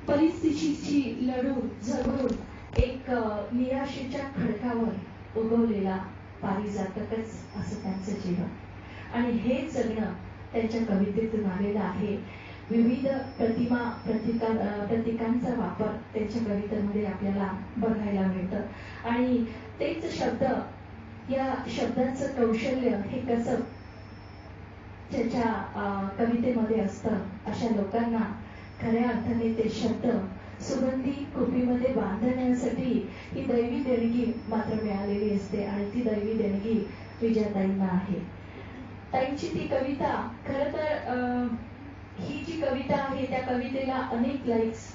परिस्थितीची लढून झगडून एक निराशेच्या खडकावर उगवलेला पारिजातकच असं त्यांचं जीवन. आणि हे जगणं त्यांच्या कवितेतून आलेलं आहे. विविध प्रतीकांचा वापर त्यांच्या कवितेमध्ये आपल्याला बघायला मिळतं. आणि तेच शब्द, या शब्दांचं कौशल्य हे कसं त्याच्या कवितेमध्ये असतं. अशा लोकांना खऱ्या अर्थाने ते शब्द सुगंधी कुपीमध्ये बांधण्यासाठी ही दैवी देणगी मात्र मिळालेली असते. आणि ती दैवी देणगी विजयाताईंना आहे. ताईंची ती कविता, खरं तर ही जी कविता आहे त्या कवितेला अनेक लाईक्स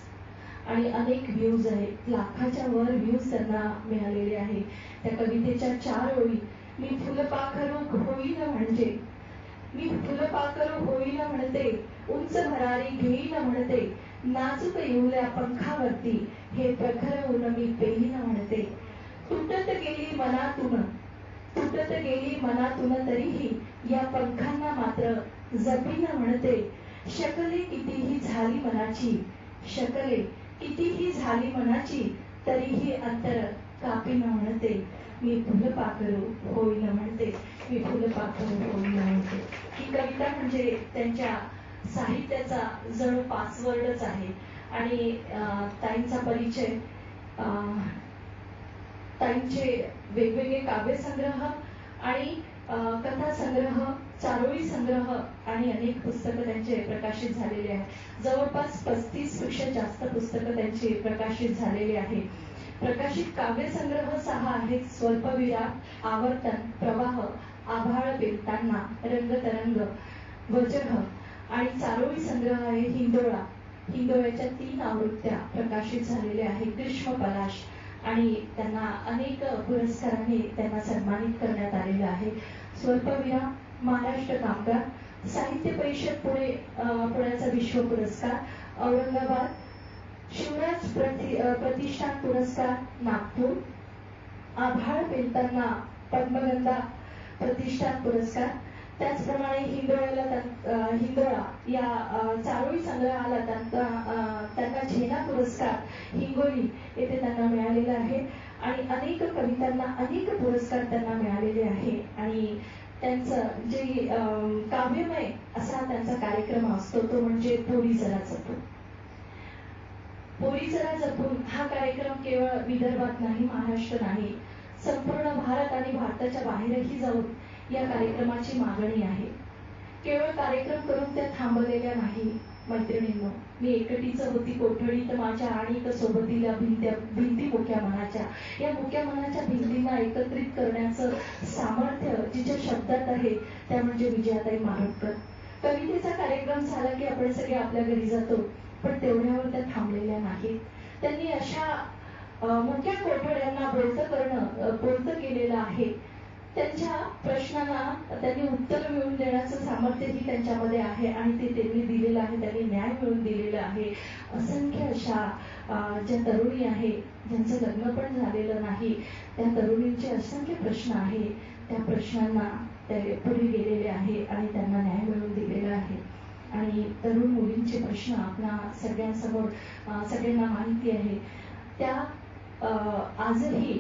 आणि अनेक व्ह्यूज आहेत. लाखाच्या वर व्ह्यूज त्यांना मिळालेले आहे. त्या कवितेच्या 4 ओळी, मी फुलपाखरू होईल म्हणजे, मी फुलपाखरू होईल म्हणते, उंच भरारी घेईल म्हणते, नाजूक येऊल्या पंखावरती हे प्रखर ऊन मी पेलीन म्हणते, तुटत गेली मनातून, तुटत गेली मनातून तरीही या पंखांना मात्र जपीन म्हणते, शकले कितीही झाली मनाची, शकले कितीही झाली मनाची तरीही अंतर कापीन म्हणते, मी फुलपाखरू होईन म्हणते, मी फुलपाखरू होईन म्हणते. ही कविता म्हणजे त्यांच्या साहित्याचा जणू पासवर्डच आहे. आणि ताईंचा परिचय, ताईंचे वेगवेगळे काव्यसंग्रह आणि कथासंग्रह, चारोळी संग्रह आणि अनेक पुस्तकं त्यांचे प्रकाशित झालेले आहेत. जवळपास 35 पेक्षा जास्त पुस्तकं त्यांची प्रकाशित झालेली आहेत. प्रकाशित काव्यसंग्रह 6 आहेत. स्वल्पविराम, आवर्तन, प्रवाह, आभाळ पेलताना, रंगतरंग, वजह. आणि चारोळी संग्रह आहे हिंदोळा. हिंदोळ्याच्या 3 आवृत्त्या प्रकाशित झालेल्या आहेत. ग्रीष्म पलाश. आणि त्यांना अनेक पुरस्कारांनी त्यांना सन्मानित करण्यात आलेलं आहे. स्वल्पविराम, महाराष्ट्र कामगार साहित्य परिषद पुणे, पुण्याचा विश्व पुरस्कार, औरंगाबाद शिवराज प्रतिष्ठान पुरस्कार, नागपूर, आभाळ पेलताना पद्मगंधा प्रतिष्ठान पुरस्कार. त्याचप्रमाणे हिंदोळा या चारोळी संग्रहाला त्यांना झेना पुरस्कार हिंगोली येथे त्यांना मिळालेला आहे. आणि अनेक कवितांना अनेक पुरस्कार त्यांना मिळालेले आहे. आणि त्यांचं जे काव्यमय असा त्यांचा कार्यक्रम असतो तो म्हणजे पोरी जरा जपून. पोरी जरा जपून हा कार्यक्रम केवळ विदर्भात नाही, महाराष्ट्र नाही, संपूर्ण भारत आणि भारताच्या बाहेरही जाऊन या कार्यक्रमाची मागणी आहे. केवळ कार्यक्रम करून त्या थांबलेल्या नाही. मैत्रिणींनो, मी एकटीच होती कोठडीत माझ्या आणि सोबतीला भिंती मुक्या मनाच्या. या मुक्या मनाच्या भिंतींना एकत्रित करण्याचं सामर्थ्य जिच्या शब्दात आहे त्या म्हणजे विजयाताई मारोटकर. कवितेचा कार्यक्रम झाला की आपण सगळे आपल्या घरी जातो, पण तेवढ्यावर त्या थांबलेल्या नाहीत. त्यांनी अशा मुक्या कोठड्यांना बोलतं केलेलं आहे. त्यांच्या प्रश्नांना त्यांनी उत्तर मिळवून देण्याचं सामर्थ्यही त्यांच्यामध्ये आहे आणि ते त्यांनी दिलेलं आहे. त्यांनी न्याय मिळवून दिलेला आहे. असंख्य अशा ज्या तरुणी आहे ज्यांचं लग्न पण झालेलं नाही, त्या तरुणींचे असंख्य प्रश्न आहे. त्या प्रश्नांना ते पुढे गेलेले आहे आणि त्यांना न्याय मिळवून दिलेला आहे. आणि तरुण मुलींचे प्रश्न आपल्या सगळ्यांसमोर सगळ्यांना माहिती आहे. त्या आजही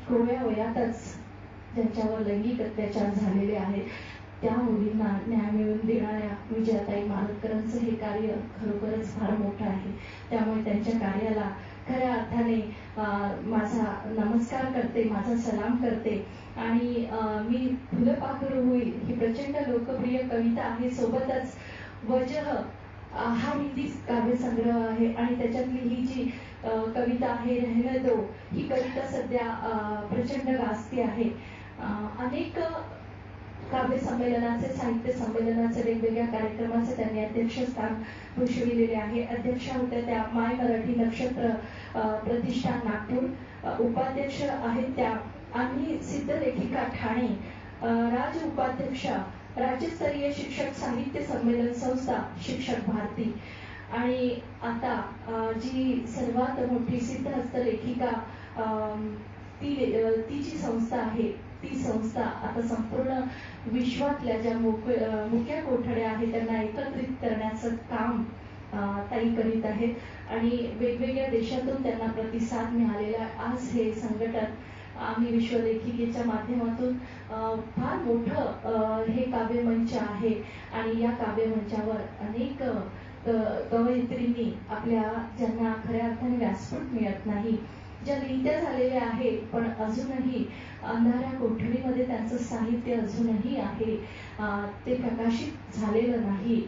कोवळ्या वयातच ज्यांच्यावर लैंगिक अत्याचार झालेले आहेत त्या मुलींना न्याय मिळवून देणाऱ्या विजयाताई मारोटकरांचं हे कार्य खरोखरच फार मोठं आहे. त्यामुळे त्यांच्या कार्याला खऱ्या अर्थाने माझा नमस्कार करते, माझा सलाम करते. आणि मी फुलपाखरू होईल ही प्रचंड लोकप्रिय कविता आहे. सोबतच वजह हा हिंदी काव्यसंग्रह आहे आणि त्याच्यातली ही जी कविता आहे रहने दो, ही कविता सध्या प्रचंड गाजती आहे. अनेक काव्य संमेलनाचे, साहित्य संमेलनाचे, वेगवेगळ्या कार्यक्रमाचे त्यांनी अध्यक्षस्थान भूषविलेले आहे. अध्यक्ष होत्या त्या माय मराठी नक्षत्र प्रतिष्ठान नागपूर. उपाध्यक्ष आहेत त्या आम्ही सिद्ध लेखिका ठाणे. राज उपाध्यक्षा राज्यस्तरीय शिक्षक साहित्य संमेलन संस्था शिक्षक भारती. आणि आता जी सर्वात मोठी सिद्ध हस्तलेखिका ती जी संस्था आहे ती संस्था आता संपूर्ण विश्वातल्या ज्या मुक्या कोठड्या आहेत त्यांना एकत्रित करण्याचं काम ताई करीत आहेत आणि वेगवेगळ्या देशातून त्यांना प्रतिसाद मिळालेला. आज हे संघटन आम्ही विश्वलेखिकेच्या माध्यमातून फार मोठं हे काव्यमंच आहे आणि या काव्यमंचावर अनेक कवयित्रींनी आपल्या ज्यांना खऱ्या अर्थाने व्यासपीठ मिळत नाही, ज्या लिहित्या झालेल्या आहेत पण अजूनही अंधाऱ्या कोठडीमध्ये त्यांचं साहित्य अजूनही आहे, ते प्रकाशित झालेलं नाही,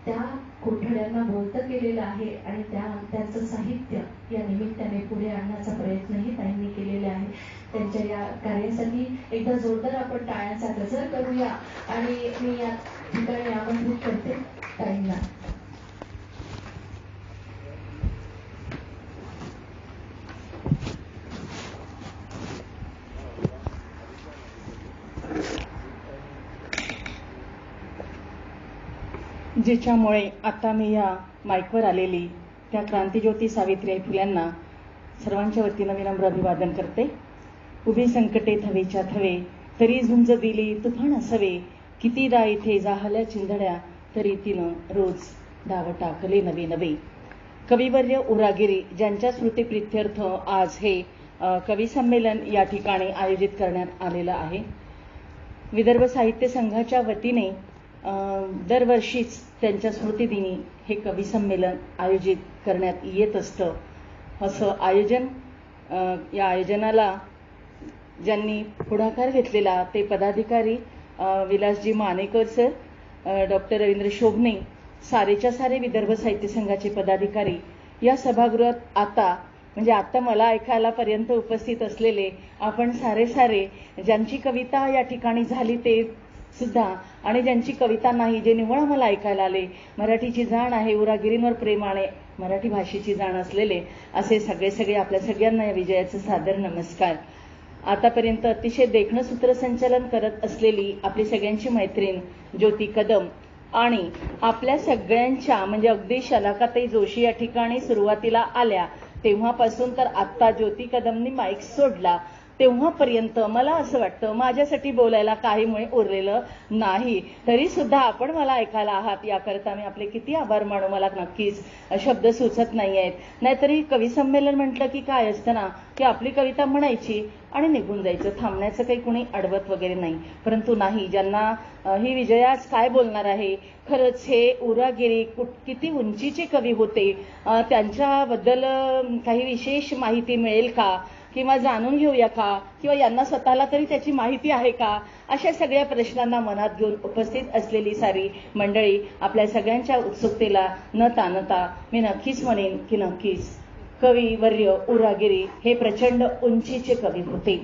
त्या कोठड्यांना बोलतं केलेलं आहे आणि त्यांचं साहित्य या निमित्ताने पुढे आणण्याचा प्रयत्नही त्यांनी केलेला आहे. त्यांच्या या कार्यासाठी एकदा जोरदार आपण टाळ्यांचा गजर करूया आणि मी या ठिकाणी आमंत्रित करते ताईंना. जिच्यामुळे आता मी या माईकवर आलेली त्या क्रांतिज्योती सावित्रीबाई फुल्यांना सर्वांच्या वतीनं विनम्र अभिवादन करते. उभी संकटे थवेच्या थवे, तरी झुंज दिली तुफान असवे, कितीदा इथे जाहल्या चिंधड्या, तरी तिनं रोज डाव टाकले नवे नवे. कविवर्य उरागिरी ज्यांच्या स्मृतिप्रित्यर्थ आज हे कवी संमेलन या ठिकाणी आयोजित करण्यात आलेलं आहे. विदर्भ साहित्य संघाच्या वतीने दरवर्षीच त्यांच्या स्मृतिदिनी हे कवी संमेलन आयोजित करण्यात येत असतं. असं आयोजन, या आयोजनाला ज्यांनी पुढाकार घेतलेला ते पदाधिकारी विलासजी मानेकर सर, डॉक्टर रवींद्र शोभणे, सारेच्या सारे विदर्भ साहित्य संघाचे पदाधिकारी या सभागृहात आता मला ऐकायला पर्यंत उपस्थित असलेले आपण सारे ज्यांची कविता या ठिकाणी झाली ते सुद्धा आणि ज्यांची कविता नाही, जे निव्वळ मला ऐकायला आले, मराठीची जाण आहे, उरागिरींवर प्रेम आणि मराठी भाषेची जाण असलेले असे सगळे आपल्या सगळ्यांना या विजयाचं सादर नमस्कार. आतापर्यंत अतिशय देखणं सूत्रसंचालन करत असलेली आपली सगळ्यांची मैत्रीण ज्योती कदम आणि आपल्या सगळ्यांच्या म्हणजे अगदी शलाकाताई जोशी या ठिकाणी सुरुवातीला आल्या तेव्हापासून तर आत्ता ज्योती कदमनी माईक सोडला तेव्हापर्यंत मला असं वाटतं माझ्यासाठी बोलायला काही मुळे उरलेलं नाही. तरी सुद्धा आपण मला ऐकायला आहात याकरता मी आपले किती आभार मानू, मला नक्कीच शब्द सुचत नाही आहेत. नाहीतरी कवी संमेलन म्हटलं की काय असतं ना, की आपली कविता म्हणायची आणि निघून जायचं, थांबण्याचं काही कुणी अडवत वगैरे नाही. परंतु नाही, ज्यांना ही विजयाच काय बोलणार आहे, खरंच हे उरागिरी किती उंचीचे कवी होते, त्यांच्याबद्दल काही विशेष माहिती मिळेल का किंवा जाणून घेऊया का, किंवा यांना स्वतःला तरी त्याची माहिती आहे का, अशा सगळ्या प्रश्नांना मनात घेऊन उपस्थित असलेली सारी मंडळी आपल्या सगळ्यांच्या उत्सुकतेला न ताणता मी नक्कीच म्हणेन की नक्कीच कविवर्य उरागिरी हे प्रचंड उंचीचे कवी होते.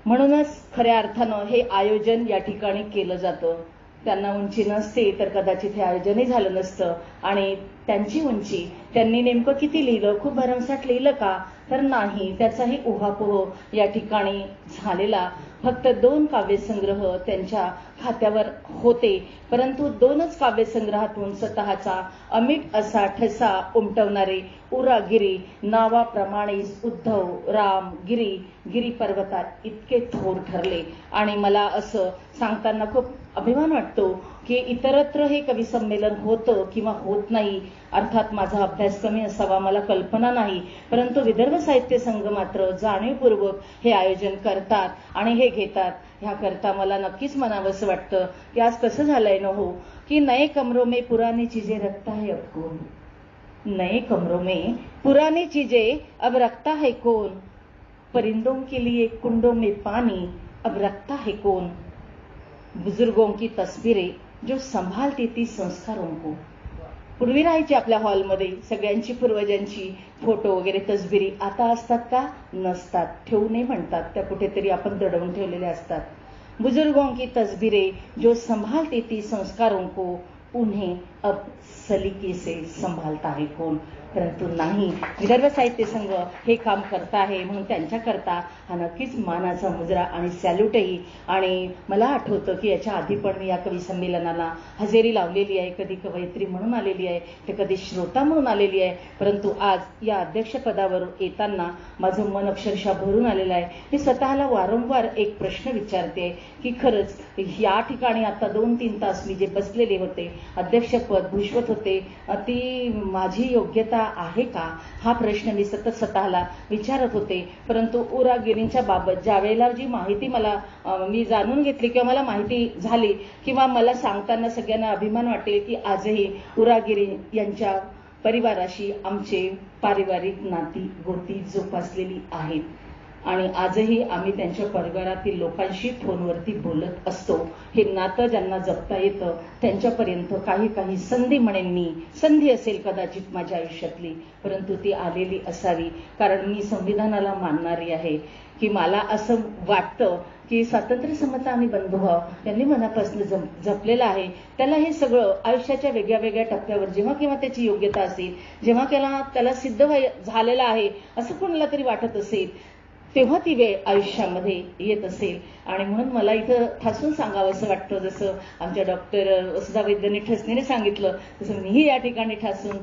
म्हणूनच खऱ्या अर्थानं हे आयोजन या ठिकाणी केलं जातं. त्यांना उंची नसते तर कदाचित हे आयोजनही झालं नसतं. आणि त्यांची उंची त्यांनी नेमकं किती लिहिलं, खूप भरमसाठ लिहिलं का, तर नाही, त्याचाही उहापोह या ठिकाणी झालेला. फक्त 2 काव्यसंग्रह त्यांच्या खात्यावर होते, परंतु 2च काव्यसंग्रहातून स्वतःचा अमीट असा ठसा उमटवणारे उरागिरी नावाप्रमाणेच उद्धव राम गिरी गिरी पर्वतात इतके थोर ठरले. आणि मला असं सांगताना खूप अभिमान वाटतो की इतरत्र हे कवी संमेलन होतं किंवा होत नाही, अर्थात माझा अभ्यास कमी असावा, मला कल्पना नाही, परंतु विदर्भ साहित्य संघ मात्र जाणीवपूर्वक हे आयोजन करतात आणि हे घेतात. ह्याकरता मला नक्कीच म्हणावंसं वाटतं की आज कसं झालंय न हो, की नए कमरों में पुरानी चीजें रखता है अब कौन, नए कमरों में पुरानी चीजें अब रखता है कौन, परिंदों के लिए कुंडों में पानी अब रखता है कौन, बुजुर्गों की तस्वीरें जो संभालती थी संस्कारों को. पूर्वी राहायची आपल्या हॉलमध्ये सगळ्यांची पूर्वजांची फोटो वगैरे तस्बिरी, आता असतात का, नसतात, ठेवू नये म्हणतात, त्या कुठेतरी आपण दडवून ठेवलेल्या असतात. बुजुर्गों की तस्वीरें जो संभालती थी संस्कारों को, उन्हें अब सलीके से संभालता है कौन. परंतु नाही, विदर्भ साहित्य संघ हे काम करत आहे म्हणून त्यांच्याकरता हा नक्कीच मानाचा मुजरा आणि सॅल्यूटही. आणि मला आठवतं की याच्या आधी पण मी या कवी संमेलनाला हजेरी लावलेली आहे, कधी कवयित्री म्हणून आलेली आहे तर कधी श्रोता म्हणून आलेली आहे. परंतु आज या अध्यक्षपदावरून येताना माझं मन अक्षरशः भरून आलेलं आहे. मी स्वतःला वारंवार एक प्रश्न विचारते की खरंच या ठिकाणी आता 2-3 तास मी जे बसलेले होते, अध्यक्ष शपथ भुषवत होते ती माझी योग्यता आहे का, हा प्रश्न मी सतत स्वतःला विचारत होते. परंतु उरागिरींच्या बाबत ज्या वेळेला जी माहिती मी जाणून घेतली किंवा मला माहिती झाली किंवा मला सांगताना सगळ्यांना अभिमान वाटेल की आजही उरागिरी यांच्या परिवाराशी आमचे पारिवारिक नाती गोती जोपासलेली आहेत आणि आजही आम्ही त्यांच्या परिवारातील लोकांशी फोनवरती बोलत असतो. हे नातं ज्यांना जपता येतं त्यांच्यापर्यंत काही संधी म्हणेन मी, संधी असेल कदाचित माझ्या आयुष्यातली, परंतु ती आलेली असावी. कारण मी संविधानाला मानणारी आहे की मला असं वाटतं की स्वातंत्र्य समता आणि बंधुभाव यांनी मनापासून जपलेलं आहे. त्याला हे सगळं आयुष्याच्या वेगळ्या वेगळ्या टप्प्यावर जेव्हा केव्हा त्याची योग्यता असेल, जेव्हा त्याला सिद्ध झालेलं आहे असं कोणाला तरी वाटत असेल, तेव्हा ती वेळ आयुष्यामध्ये येत असेल. आणि म्हणून मला इथं ठासून सांगावं असं वाटतं, जसं आमच्या डॉक्टर वसुधा वैद्यांनी ठसनीने सांगितलं तसं मीही या ठिकाणी ठासून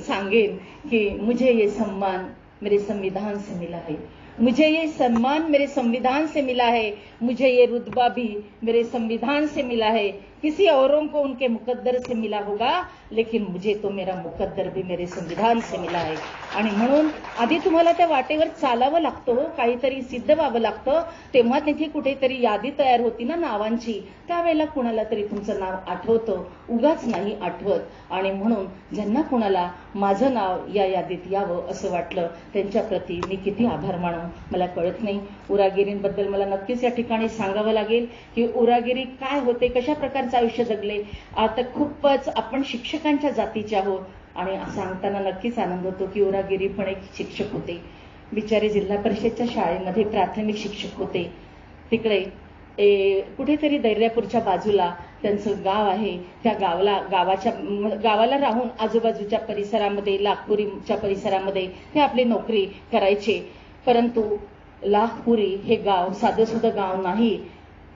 सांगेन की मुझे ये सम्मान मेरे संविधान से मिला है, मुझे ये सम्मान मेरे संविधान से मिला है, मुझे ये रुतबा भी मेरे संविधान से मिला है. किसी औरों को उनके मुकद्दर से मिला होगा, लेकिन मुझे तो मेरा मुकद्दर भी मेरे संविधान से मिला है. आणि म्हणून आधी तुम्हाला त्या वाटेवर चालावं लागतं, काहीतरी सिद्ध व्हावं लागतं, तेव्हा तिथे कुठेतरी यादी तयार होती ना नावांची, त्यावेळेला कुणाला तरी तुमचं नाव आठवतं, उगाच नाही आठवत. आणि म्हणून ज्यांना कुणाला माझं नाव या यादीत यावं असं वाटलं त्यांच्या प्रती मी किती आभार मानू मला कळत नाही. उरागिरींबद्दल मला नक्कीच या ठिकाणी सांगावं लागेल की उरागिरी काय होते, कशा प्रकारचं आयुष्य जगले. आता खूपच आपण शिक्षकांच्या जातीचे आहोत आणि सांगताना नक्कीच आनंद होतो की उरागिरी पण एक शिक्षक होते. बिचारे जिल्हा परिषदच्या शाळेमध्ये प्राथमिक शिक्षक होते. तिकडे कुठेतरी दैर्यापूरच्या बाजूला त्यांचं गाव आहे. त्या गावाला राहून आजूबाजूच्या परिसरामध्ये, लाखपुरीच्या परिसरामध्ये ते आपली नोकरी करायचे. परंतु लाखपुरी हे गाव साधंसुधं गाव नाही.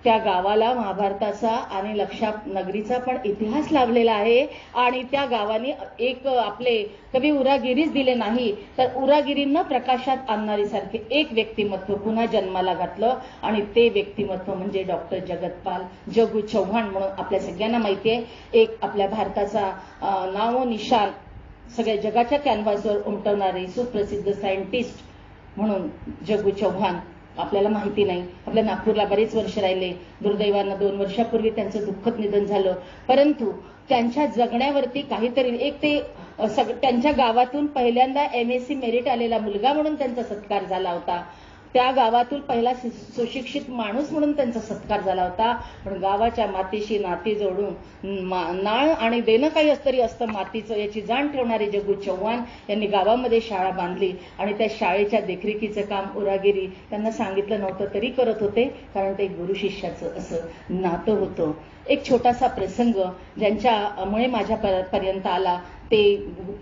त्या गावाला महाभारताचा आणि लक्षात नगरीचा पण इतिहास लाभलेला आहे. आणि त्या गावाने एक आपले कवी उरागिरीच दिले नाही तर उरागिरींना प्रकाशात आणणारी सारखे एक व्यक्तिमत्व पुन्हा जन्माला घातलं आणि ते व्यक्तिमत्व म्हणजे डॉक्टर जगतपाल जगू चव्हाण म्हणून आपल्या सगळ्यांना माहिती आहे. एक आपल्या भारताचा नाव निशान सगळ्या जगाच्या कॅनव्हासवर उमटवणारे सुप्रसिद्ध सायंटिस्ट म्हणून जगू चव्हाण आपल्याला माहिती नाही. आपल्या नागपूरला बरेच वर्ष राहिले. दुर्दैवानं 2 वर्षापूर्वी त्यांचं दुःखद निधन झालं. परंतु त्यांच्या जगण्यावरती काहीतरी एक ते त्यांच्या गावातून पहिल्यांदा MSc मेरिट आलेला मुलगा म्हणून त्यांचा सत्कार झाला होता. त्या गावातून पहिला सुशिक्षित माणूस म्हणून त्यांचा सत्कार झाला होता. पण गावाच्या मातीशी नाती जोडून नाळ आणि देणं काही तरी असतं मातीचं याची जाण ठेवणारे जगू चव्हाण यांनी गावामध्ये शाळा बांधली आणि त्या शाळेच्या देखरेखीचं काम उरागिरी त्यांना सांगितलं नव्हतं तरी करत होते, कारण ते गुरु शिष्याचं असं नातं होतं. एक छोटासा प्रसंग ज्यांच्यामुळे माझ्यापर्यंत आला ते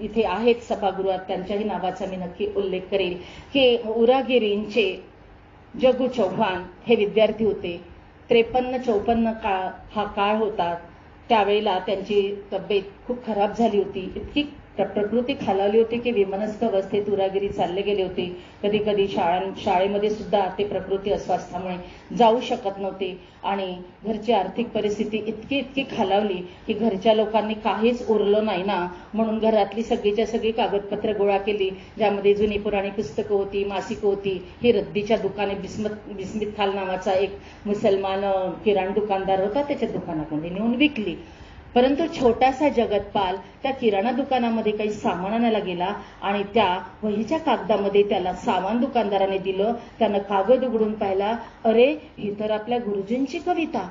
इथे आहेत सभागृहात, त्यांच्याही नावाचा मी नक्की उल्लेख करेल की उरागिरींचे जगू चव्हाण हे विद्यार्थी होते. 53-54 हा काळ होता. त्यावेळेला त्यांची तब्येत खूप खराब झाली होती. इतकी प्रकृती खालावली होती की विमनस्क अवस्थेत उरागिरी चालले गेले होते. कधी कधी शाळेमध्ये सुद्धा ते प्रकृती अस्वास्थ्यामुळे जाऊ शकत नव्हते आणि घरची आर्थिक परिस्थिती इतकी खालावली की घरच्या लोकांनी काहीच उरलं नाही ना म्हणून घरातली सगळीच्या सगळी कागदपत्र गोळा केली, ज्यामध्ये जुनी पुराणी पुस्तकं होती, मासिकं होती. ही रद्दीच्या दुकाने बिस्मित खान नावाचा एक मुसलमान किराणा दुकानदार होता, त्याच्या दुकानामध्ये नेऊन विकली. परंतु छोटासा जगतपाल त्या किराणा दुकानामध्ये काही सामान आणायला गेला आणि त्या वहीच्या कागदामध्ये त्याला सामान दुकानदाराने दिलं. त्यानं कागद उघडून पाहिला, अरे ही तर आपल्या गुरुजींची कविता,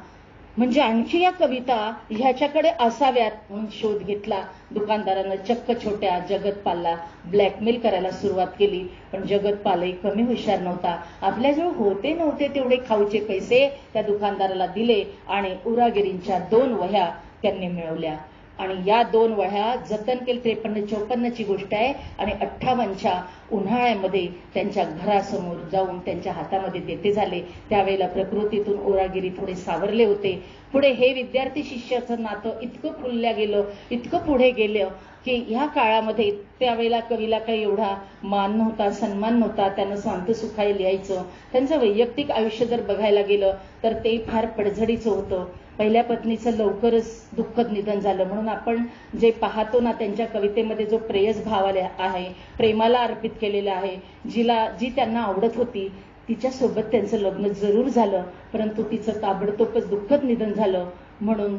म्हणजे आणखी या कविता ह्याच्याकडे असाव्यात म्हणून शोध घेतला. दुकानदारानं चक्क छोट्या जगतपालला ब्लॅकमेल करायला सुरुवात केली. पण जगतपालही कमी हुशार नव्हता. आपल्याजवळ होते नव्हते तेवढे खाऊचे पैसे त्या दुकानदाराला दिले आणि उरागिरींच्या 2 वह्या त्यांनी मिळवल्या आणि या 2 वह्या जतन केली. 53-54ची गोष्ट आहे आणि 58च्या उन्हाळ्यामध्ये त्यांच्या घरासमोर जाऊन त्यांच्या हातामध्ये देते झाले. त्यावेळेला प्रकृतीतून उरागिरी थोडे सावरले होते. पुढे हे विद्यार्थी शिष्याचं नातं इतकं फुलल्या गेलं, इतकं पुढे गेलं की ह्या काळामध्ये त्यावेळेला कवीला काही एवढा मान नव्हता, सन्मान नव्हता. त्यानं स्वांत सुखाय लिहायचं. त्यांचं वैयक्तिक आयुष्य जर बघायला गेलं तर ते फार पडझडीचं होतं. पहिल्या पत्नीचं लवकरच दुःखद निधन झालं. म्हणून आपण जे पाहतो ना, त्यांच्या कवितेमध्ये जो प्रेयस भाव आहे, प्रेमाला अर्पित केलेला आहे, जी त्यांना आवडत होती तिच्यासोबत त्यांचं लग्न जरूर झालं, परंतु तिचं ताबडतोबच दुःखद निधन झालं. म्हणून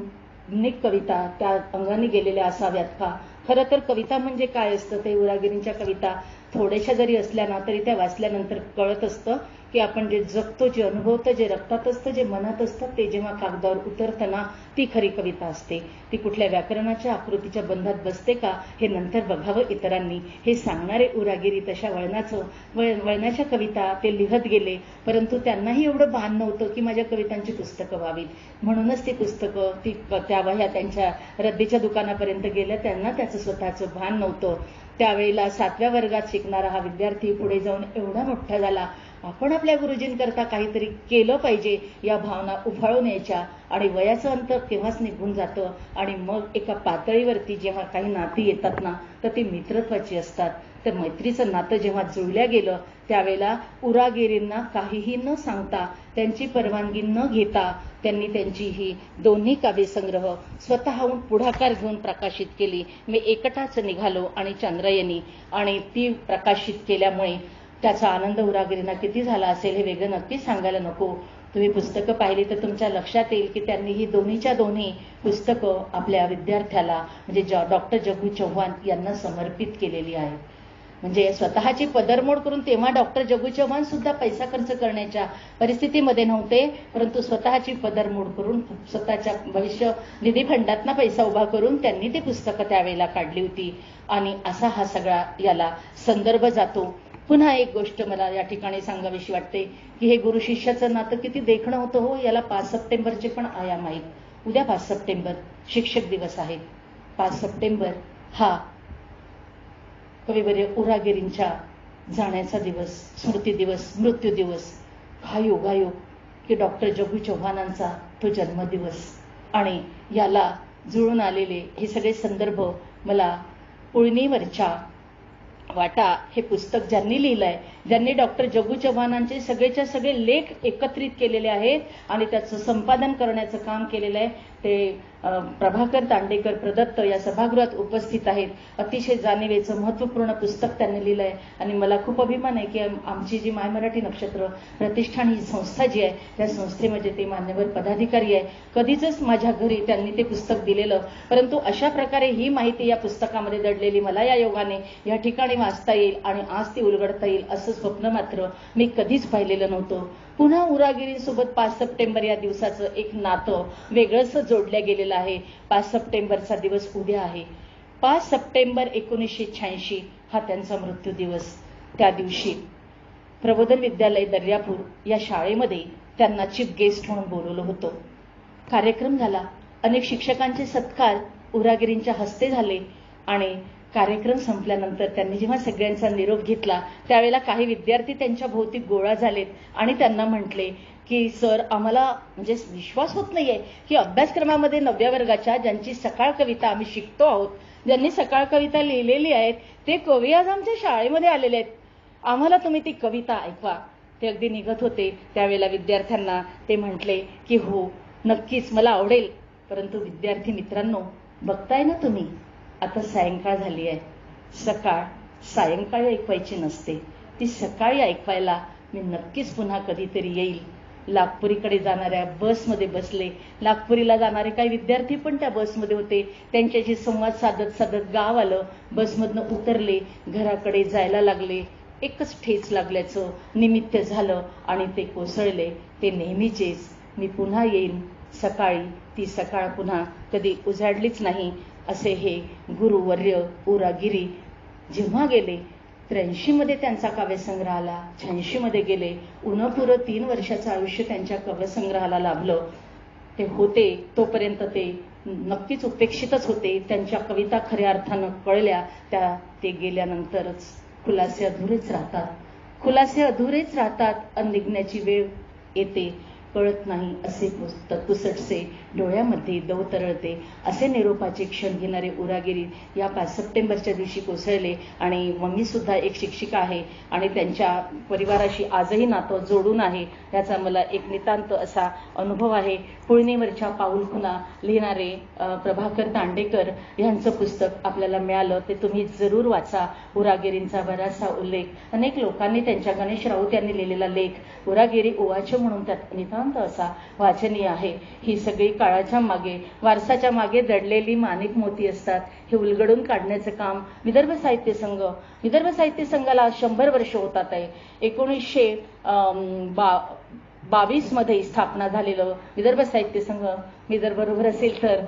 अनेक कविता त्या अंगाने गेलेल्या असाव्यात का? खरं तर कविता म्हणजे काय असतं ते उरागिरींच्या कविता थोड्याशा जरी असल्या ना तरी त्या वाचल्यानंतर कळत असतं की आपण जे जगतो, जे अनुभवतो, जे रक्तात असतं, जे मनात असतं, ते जेव्हा कागदावर उतरतं ना, ती खरी कविता असते. ती कुठल्या व्याकरणाच्या आकृतीच्या बंधात बसते का हे नंतर बघावं इतरांनी. हे सांगणारे उरागिरी तशा वळणाच्या कविता ते लिहत गेले, परंतु त्यांनाही एवढं भान नव्हतं की माझ्या कवितांची पुस्तकं व्हावीत. म्हणूनच ती पुस्तकं त्या वह्या त्यांच्या रद्दीच्या दुकानापर्यंत गेल्या. त्यांना त्याचं स्वतःचं भान नव्हतं. त्यावेळेला 7व्या वर्गात शिकणारा हा विद्यार्थी पुढे जाऊन एवढा मोठा झाला, आपण आपल्या गुरुजींकरता काहीतरी केलं पाहिजे या भावना उफाळून यायच्या आणि वयाचं अंतर तेव्हाच निघून जातं. आणि मग एका पातळीवरती जेव्हा काही नाती येतात ना तर ती मित्रत्वाची असतात. तर मैत्रीचं नातं जेव्हा जुळल्या गेलं त्यावेळेला उरागिरींना काहीही न सांगता, त्यांची परवानगी न घेता त्यांनी त्यांची ही दोन्ही काव्यसंग्रह स्वतःहून पुढाकार घेऊन प्रकाशित केली. मी एकटाच निघालो आणि चांद्रायणी, आणि ती प्रकाशित केल्यामुळे त्याचा आनंद उरागिरींना किती झाला असेल हे वेगळं नक्कीच सांगायला नको. तुम्ही पुस्तकं पाहिली तर तुमच्या लक्षात येईल की त्यांनी ही दोन्हीच्या दोन्ही पुस्तकं आपल्या विद्यार्थ्याला म्हणजे डॉक्टर जगू चव्हाण यांना समर्पित केलेली आहेत. म्हणजे स्वतःची पदरमोड करून, तेव्हा डॉक्टर जगू चव्हाण सुद्धा पैसा खर्च करण्याच्या परिस्थितीमध्ये नव्हते, परंतु स्वतःची पदरमोड करून स्वतःच्या भविष्य निधी फंडातनं पैसा उभा करून त्यांनी ती पुस्तकं त्यावेळेला काढली होती. आणि असा हा सगळा याला संदर्भ जातो. पुन्हा एक गोष्ट मला या ठिकाणी सांगावीशी वाटते की हे गुरु शिष्याचं नातं किती देखणं होतं हो. याला 5 सप्टेंबरचे पण आयाम आहेत. उद्या 5 सप्टेंबर शिक्षक दिवस आहे. 5 सप्टेंबर हा कविवर्य उरागिरींच्या जाण्याचा दिवस, स्मृती दिवस, मृत्यू दिवस. हा योगायोग की डॉक्टर जगू चव्हाणांचा तो जन्मदिवस आणि याला जुळून आलेले हे सगळे संदर्भ मला उळणीवरच्या वाटा हे पुस्तक ज्यांनी लिहिलंय, ज्यांनी डॉक्टर जगू चव्हाणांचे सगळेच्या सगळे लेख एकत्रित केलेले आहेत आणि त्याचं संपादन करण्याचं काम केलेलं आहे ते प्रभाकर तांडेकर प्रदत्त या सभागृहात उपस्थित आहेत. अतिशय जाणीवेचं महत्त्वपूर्ण पुस्तक त्यांनी लिहिलंय आणि मला खूप अभिमान आहे की आमची जी माय मराठी नक्षत्र प्रतिष्ठान ही संस्था जी आहे त्या संस्थेमध्ये ते मान्यवर पदाधिकारी आहे. कधीच माझ्या घरी त्यांनी ते पुस्तक दिलेलं, परंतु अशा प्रकारे ही माहिती या पुस्तकामध्ये दडलेली मला या योगाने या ठिकाणी वाचता येईल आणि आज ती उलगडता येईल असं स्वप्न मात्र मी कधीच पाहिलेलं नव्हतं. पुन्हा उरागिरींसोबत 5 सप्टेंबर या दिवसाचं एक नातं वेगळंच जोडल्या गेलेलं आहे. 5 सप्टेंबरचा दिवस उद्या आहे. 5 सप्टेंबर 1986 हा त्यांचा मृत्यू दिवस. त्या दिवशी प्रबोधन विद्यालय दर्यापूर या शाळेमध्ये त्यांना चीफ गेस्ट म्हणून बोलवलं होतं. कार्यक्रम झाला. अनेक शिक्षकांचे सत्कार उरागिरींच्या हस्ते झाले आणि कार्यक्रम संपल्यानंतर त्यांनी जेव्हा सगळ्यांचा निरोप घेतला त्यावेळेला काही विद्यार्थी त्यांच्या भोवती गोळा झालेत आणि त्यांना म्हटले की सर, आम्हाला म्हणजे विश्वास होत नाहीये की अभ्यासक्रमामध्ये 9व्या वर्गाच्या ज्यांची सकाळ कविता आम्ही शिकतो आहोत, ज्यांनी सकाळ कविता लिहिलेली आहेत ते कवी आज आमच्या शाळेमध्ये आलेले आहेत. आम्हाला तुम्ही ती कविता ऐकवा. ते अगदी निघत होते त्यावेळेला विद्यार्थ्यांना ते म्हटले की हो नक्कीच मला आवडेल, परंतु विद्यार्थी मित्रांनो बघताय ना तुम्ही, आता सायंकाळ झाली आहे. सकाळ सायंकाळी ऐकवायची नसते, ती सकाळी ऐकवायला मी नक्कीच पुन्हा कधीतरी येईल. नागपुरीकडे जाणाऱ्या बसमध्ये बसले. नागपुरीला जाणारे काही विद्यार्थी पण त्या बसमध्ये होते. त्यांच्याशी संवाद साधत साधत गाव आलं. बसमधनं उतरले, घराकडे जायला लागले. एकच ठेच लागल्याचं निमित्त झालं आणि ते कोसळले. ते नेहमीचेच मी पुन्हा येईन सकाळी, ती सकाळ पुन्हा कधी उजाडलीच नाही असे हे गुरुवर्य उरागिरी जेव्हा गेले. 83 मध्ये त्यांचा काव्यसंग्रह आला. 86 मध्ये गेले. उन्हपुरं 3 वर्षाचं आयुष्य त्यांच्या काव्यसंग्रहाला लाभलं. ते होते तोपर्यंत ते नक्कीच उपेक्षितच होते. त्यांच्या कविता खऱ्या अर्थानं कळल्या त्या ते गेल्यानंतरच. खुलासे अधुरेच राहतात आणि निघण्याची वेळ येते. कळत नाही असे पुसटसे, डोळ्यामध्ये दव तरळते असे निरोपाचे क्षण घेणारे उरागिरी या 5 सप्टेंबरच्या दिवशी कोसळले. आणि मम्मी सुद्धा एक शिक्षिका आहे आणि त्यांच्या परिवाराशी आजही नातं जोडून आहे, याचा मला एक नितांत असा अनुभव आहे. पुळणीवरच्या पाऊलखुणा लिहिणारे प्रभाकर दांडेकर यांचं पुस्तक आपल्याला मिळालं, ते तुम्ही जरूर वाचा. उरागिरींचा बराचसा उल्लेख अनेक लोकांनी, त्यांच्या गणेश राऊत यांनी लिहिलेला लेख उरागिरी उवाच म्हणून त्यात नितांत असा वाचनीय आहे. ही सगळी काळाच्या मागे, वारसाच्या मागे दडलेली माणिक मोती असतात. हे उलगडून काढण्याचं काम विदर्भ साहित्य संघाला 100 वर्ष होतात आहे. 1922 मध्ये स्थापना झालेलं विदर्भ साहित्य संघ, मी जर बरोबर असेल तर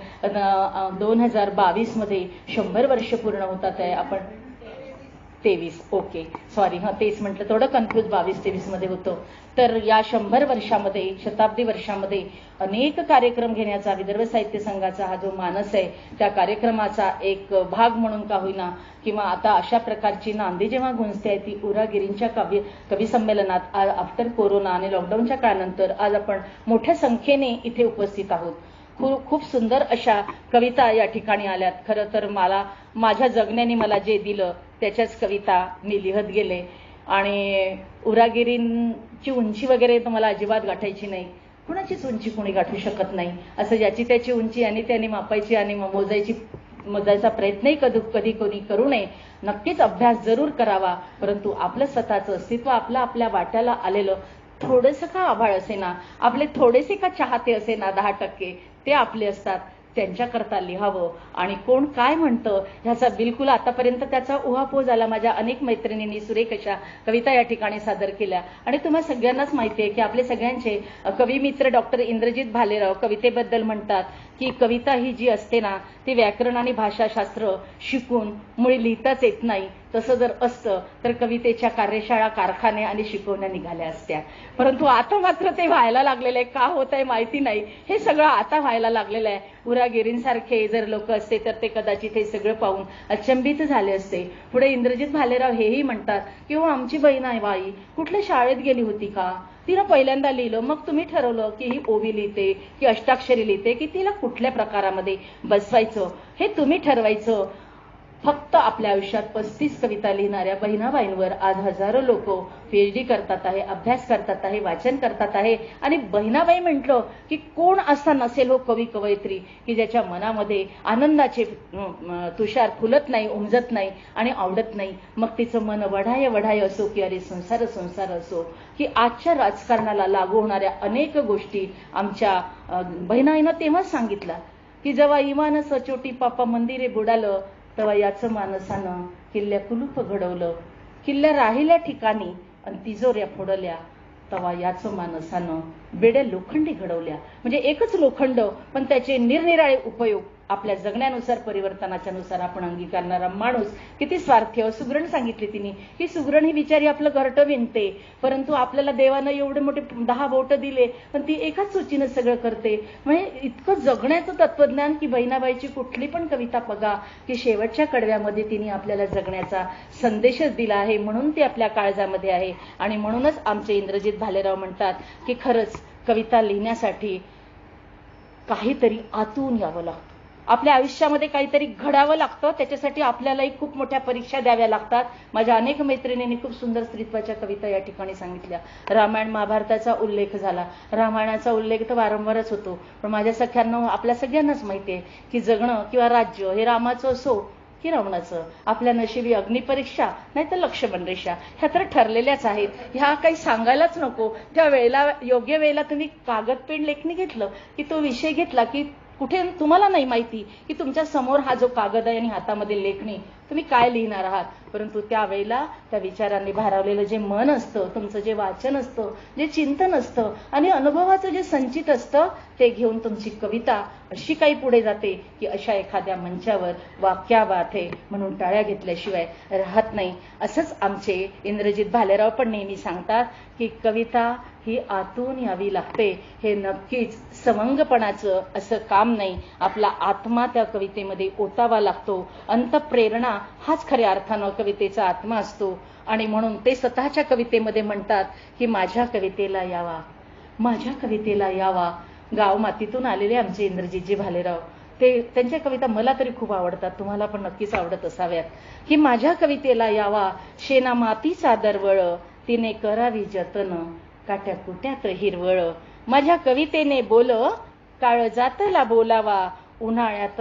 2022 मध्ये 100 वर्ष पूर्ण होतात आहे. आपण 23, ओके सॉरी, तेच म्हटलं, थोडं कन्फ्यूज, 22-23 मध्ये होतं. तर या 100 वर्षामध्ये, शताब्दी वर्षामध्ये अनेक कार्यक्रम घेण्याचा विदर्भ साहित्य संघाचा हा जो मानस आहे, त्या कार्यक्रमाचा एक भाग म्हणून का होईना, किंवा आता अशा प्रकारची नांदी जेव्हा गुंजते आहे ती उरागिरींच्या कवी संमेलनात आफ्टर कोरोना आणि लॉकडाऊनच्या काळानंतर आज आपण मोठ्या संख्येने इथे उपस्थित आहोत. खूप सुंदर अशा कविता या ठिकाणी आल्यात. खरं तर माझ्या जगण्याने मला जे दिलं त्याच्याच कविता मी लिहत गेले. आणि उरागिरींची उंची वगैरे तर मला अजिबात गाठायची नाही. कुणाचीच उंची कोणी गाठू शकत नाही. असं ज्याची त्याची उंची आणि त्याने मापायची आणि मोजायचा प्रयत्नही कधी कोणी करू नये. नक्कीच अभ्यास जरूर करावा, परंतु आपलं स्वतःचं अस्तित्व, आपल्या वाट्याला आलेलं थोडंसं का आभाळ असेना, आपले थोडेसे का चाहते असेना 10%, ते आपले असतात, त्यांच्याकरता लिहावं. आणि कोण काय म्हणतं ह्याचा बिलकुल आतापर्यंत त्याचा उहापोह झाला. माझ्या अनेक मैत्रिणींनी सुरेख अशा कविता या ठिकाणी सादर केल्या. आणि तुम्हाला सगळ्यांनाच माहिती आहे की आपले सगळ्यांचे कवी मित्र डॉक्टर इंद्रजित भालेराव कवितेबद्दल म्हणतात की कविता ही जी असते ना, ती व्याकरण आणि भाषाशास्त्र शिकून मुळी लिहिताच येत नाही. तसं जर असतं तर कवितेच्या कार्यशाळा, कारखाने आणि शिकवण्या निघाल्या असत्या. परंतु आता मात्र ते व्हायला लागलेलं आहे. का होत आहे माहिती नाही, हे सगळं आता व्हायला लागलेलं आहे. उरागिरींसारखे जर लोक असते तर ते कदाचित हे सगळं पाहून अचंबित झाले असते. पुढे इंद्रजित भालेराव हेही म्हणतात की आमची बहीण आहे बाई कुठल्या शाळेत गेली होती का, तिनं पहिल्यांदा लिहिलं, मग तुम्ही ठरवलं की ही ओवी लिहिते की अष्टाक्षरी लिहिते की तिला कुठल्या प्रकारामध्ये बसवायचं, हे तुम्ही ठरवायचं. फक्त आपल्या आयुष्यात 35 कविता लिहिणाऱ्या बहिणाबाईंवर आज हजारो लोक PhD करतात आहे, अभ्यास करतात आहे, वाचन करतात आहे. आणि बहिणाबाई म्हटलं की कोण असा नसेल हो कवी कवयित्री की ज्याच्या मनामध्ये आनंदाचे तुषार फुलत नाही, उमजत नाही आणि आवडत नाही. मग तिचं मन वढाय असो की अरे संसार असो, की आजच्या राजकारणाला लागू होणाऱ्या अनेक गोष्टी आमच्या बहिणाईनं तेव्हाच सांगितला की जेव्हा इमान सचोटी पापा मंदिरे बुडालं, तेव्हा याचं मानसानं किल्ल्या कुलूप घडवलं, किल्ल्या राहिल्या ठिकाणी आणि तिजोऱ्या फोडल्या, तेव्हा याचं मानसानं बेड्या लोखंडी घडवल्या. म्हणजे एकच लोखंड, पण त्याचे निरनिराळे उपयोग आपल्या जगण्यानुसार, परिवर्तनाच्या नुसार आपण अंगीकारणारा माणूस किती स्वार्थी. सुगरण सांगितली तिने की सुगरण ही बिचारी आपलं घरटं विणते, परंतु आपल्याला देवानं एवढे मोठे 10 बोट दिले, पण ती एकाच सूचीनं सगळं करते. म्हणजे इतकं जगण्याचं तत्वज्ञान की बहिणाबाईची कुठली पण कविता बघा की शेवटच्या कडव्यामध्ये तिने आपल्याला जगण्याचा संदेशच दिला आहे. म्हणून ती आपल्या काळजामध्ये आहे. आणि म्हणूनच आमचे इंद्रजित भालेराव म्हणतात की खरंच कविता लिहिण्यासाठी काहीतरी आतून यावं लागतं, आपल्या आयुष्यामध्ये काहीतरी घडावं लागतं. त्याच्यासाठी आपल्यालाही खूप मोठ्या परीक्षा द्याव्या लागतात. माझ्या अनेक मैत्रिणींनी खूप सुंदर स्त्रीत्वाच्या कविता या ठिकाणी सांगितल्या. रामायण महाभारताचा उल्लेख झाला. रामायणाचा उल्लेख तर वारंवारच होतो, पण माझ्या सख्यांना, आपल्या सगळ्यांनाच माहिती आहे की जगणं किंवा राज्य हे रामाचं असो की रावणाचं, आपल्या नशिबी अग्निपरीक्षा नाही तर लक्ष्मण रेषा, ह्या तर ठरलेल्याच आहेत. ह्या काही सांगायलाच नको. त्या वेळेला, योग्य वेळेला तुम्ही कागद पेन लेखणी घेतलं की तो विषय घेतला की कुठे तुम्हाला नाही माहिती की तुमच्या समोर हा जो कागद आहे आणि हातामध्ये लेखणी, तुम्ही काय लिहिणार आहात. परंतु त्यावेळेला त्या विचारांनी भारावलेलं जे मन असतं, तुमचं जे वाचन असतं, जे चिंतन असतं आणि अनुभवाचं जे संचित असतं, ते घेऊन तुमची कविता अशी काही पुढे जाते की अशा एखाद्या मंचावर वाक्या बाथे म्हणून टाळ्या घेतल्याशिवाय राहत नाही. असंच आमचे इंद्रजित भालेराव पण नेहमी सांगतात की कविता ही आतून यावी लागते. हे नक्कीच सवंगपणाचं असं काम नाही, आपला आत्मा त्या कवितेमध्ये ओतावा लागतो. अंतःप्रेरणा हाच खऱ्या अर्थानं कवितेचा आत्मा असतो. आणि म्हणून ते स्वतःच्या कवितेमध्ये म्हणतात की माझ्या कवितेला यावा, माझ्या कवितेला यावा. गाव मातीतून आलेले आमचे इंद्रजीतजी भालेराव, ते त्यांच्या कविता मला तरी खूप आवडतात, तुम्हाला पण नक्कीच आवडत असाव्यात. की माझ्या कवितेला यावा शेना मातीचा दरवळ, तिने करावी जतन काट्या कुट्यात हिरवळ. माझ्या कवितेने बोल काळजातला बोलावा, उन्हाळ्यात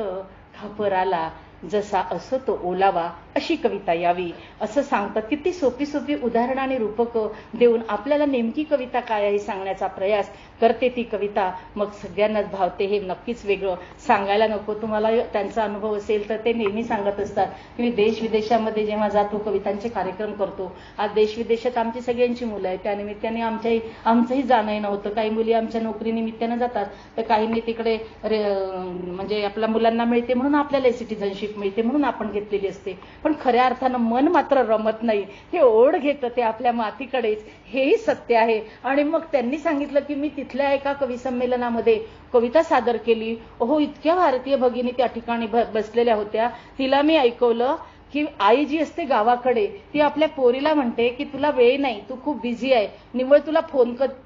खापराला जसा असो तो ओलावा, अशी कविता यावी असं सांगतात. किती सोपी सोपी उदाहरणं आणि रूपक देऊन आपल्याला नेमकी कविता काय आहे सांगण्याचा प्रयास करते ती कविता. मग सगळ्यांनाच भावते, हे नक्कीच वेगळं सांगायला नको. तुम्हाला त्यांचा अनुभव असेल तर ते नेहमी सांगत असतात की मी देश विदेशामध्ये जेव्हा जातो कवितांचे कार्यक्रम करतो. आज देश विदेशात आमची सगळ्यांची मुलं आहेत, त्यानिमित्ताने आमचंही जाणं नव्हतं. काही मुली आमच्या नोकरीनिमित्तानं जातात, तर काहींनी तिकडे म्हणजे आपल्या मुलांना मिळते म्हणून आपल्याला सिटिझनशिप मिळते म्हणून आपण घेतलेली असते. पण खऱ्या अर्थानं मन मात्र रमत नाही, हे ओढ घेतं ते आपल्या मातीकडेच, हेही सत्य आहे. आणि मग त्यांनी सांगितलं की मी तिथल्या एका कवी संमेलनामध्ये कविता सादर केली. इतक्या भारतीय भगिनी त्या ठिकाणी बसलेल्या होत्या. तिला मी ऐकवलं की आई जी असते गावाकडे, ती आपल्या पोरीला म्हणते की तुला वेळ नाही, तू खूप बिझी आहे, निव्वळ तुला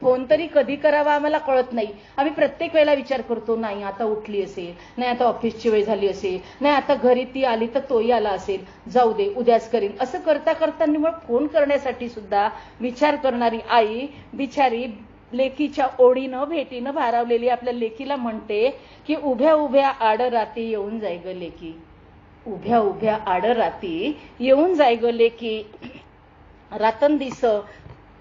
फोन तरी कधी करावा आम्हाला कळत नाही. आम्ही प्रत्येक वेळेला विचार करतो, नाही आता उठली असेल, नाही आता ऑफिसची वेळ झाली असेल, नाही आता घरी ती आली तर तोही आला असेल, जाऊ दे उद्याच करीन. असं करता करता निव्वळ फोन करण्यासाठी सुद्धा विचार करणारी आई बिचारी लेकीच्या ओढीनं भेटीनं भारावलेली आपल्या लेकीला म्हणते की उभ्या उभ्या आड राती येऊन जाय ग लेकी, उभ्या उभ्या आड राती येऊन जाय ग लेकी, रातन दिस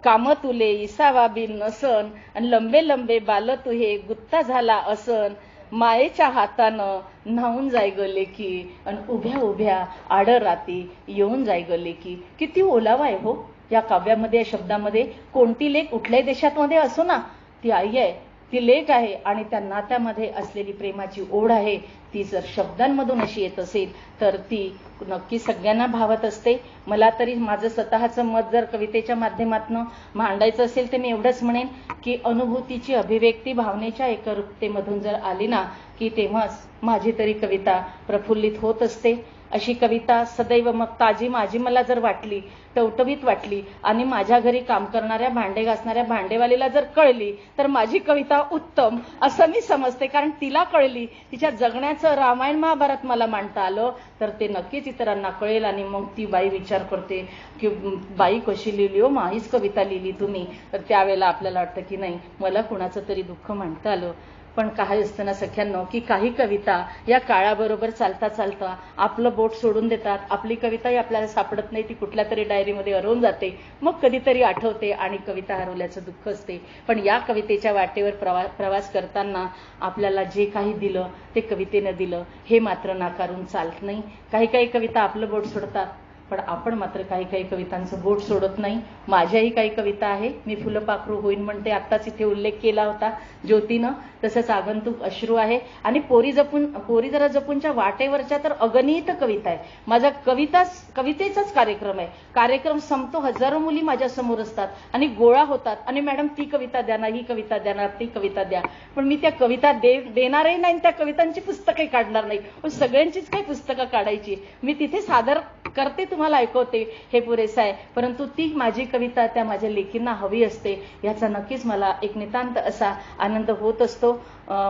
काम तुले इसावा बिन नसन, आणि लंबे लंबे बाल तुहे गुत्ता झाला असन, मायेच्या हातानं न्हावून जाय ग लेकी, आणि उभ्या उभ्या आड राती येऊन जाय ग लेकी. किती ओलावा आहे हो या काव्यामध्ये, या शब्दामध्ये. कोणती लेक कुठल्याही देशात असो ना, ती आई आहे, ती लेक आहे, आणि त्या नात्यामध्ये असलेली प्रेमाची ओढ आहे. ती जर शब्दांमधून अशी येत असेल तर ती नक्की सगळ्यांना भावत असते. मला तरी माझं स्वतःचं मत जर कवितेच्या माध्यमातून मांडायचं असेल तर मी एवढंच म्हणेन की अनुभूतीची अभिव्यक्ती भावनेच्या एकरूपतेमधून जर आली ना, की तेव्हाच माझी तरी कविता प्रफुल्लित होत असते. अशी कविता सदैव मग ताजी माझी मला जर वाटली, टवटवीत वाटली, आणि माझ्या घरी काम करणाऱ्या भांडे घासणाऱ्या भांडेवालीला जर कळली तर माझी कविता उत्तम असं मी समजते. कारण तिला कळली, तिच्या जगण्याचं रामायण महाभारत मला मांडता आलं तर ते नक्कीच इतरांना कळेल. आणि मग ती बाई विचार करते की बाई कशी लिहिली हो, हीच कविता लिहिली तुम्ही. तर त्यावेळेला आपल्याला वाटतं की नाही, मला कुणाचं तरी दुःख मांडता आलं. पण काय असतं ना सख्यांनो, की काही कविता या काळाबरोबर चालता चालता आपलं बोट सोडून देतात. आपली कविताही आपल्याला सापडत नाही, ती कुठल्या तरी डायरीमध्ये हरवून जाते. मग कधीतरी आठवते आणि कविता हरवल्याचं दुःख असते. पण या कवितेच्या वाटेवर प्रवास करताना आपल्याला जे काही दिलं ते कवितेनं दिलं, हे मात्र नाकारून चालत नाही. काही काही कविता आपलं बोट सोडतात, पण आपण मात्र काही काही कवितांचं बोट सोडत नाही. माझ्याही काही कविता आहे. मी फुलं पाखरू होईन म्हणते, आत्ताच इथे उल्लेख केला होता ज्योतीनं. तसंच आगंतुक अश्रू आहे, आणि पोरी जरा जपूनच्या वाटेवरच्या तर अगणित कविता आहे. माझा कवितेचाच कार्यक्रम आहे. कार्यक्रम संपतो, हजारो मुली माझ्या समोर असतात आणि गोळा होतात, आणि मॅडम ती कविता द्या ना, ही कविता द्या ना, ती कविता द्या. पण मी त्या कविता देणारही नाही, त्या कवितांची पुस्तकही काढणार नाही. पण सगळ्यांचीच काही पुस्तकं काढायची, मी तिथे सादर करते, तुम्हाला ऐकवते, हे पुरेसं आहे. परंतु ती माझी कविता त्या माझ्या लेकींना हवी असते, याचा नक्कीच मला एक नितांत असा आनंद होत असतो.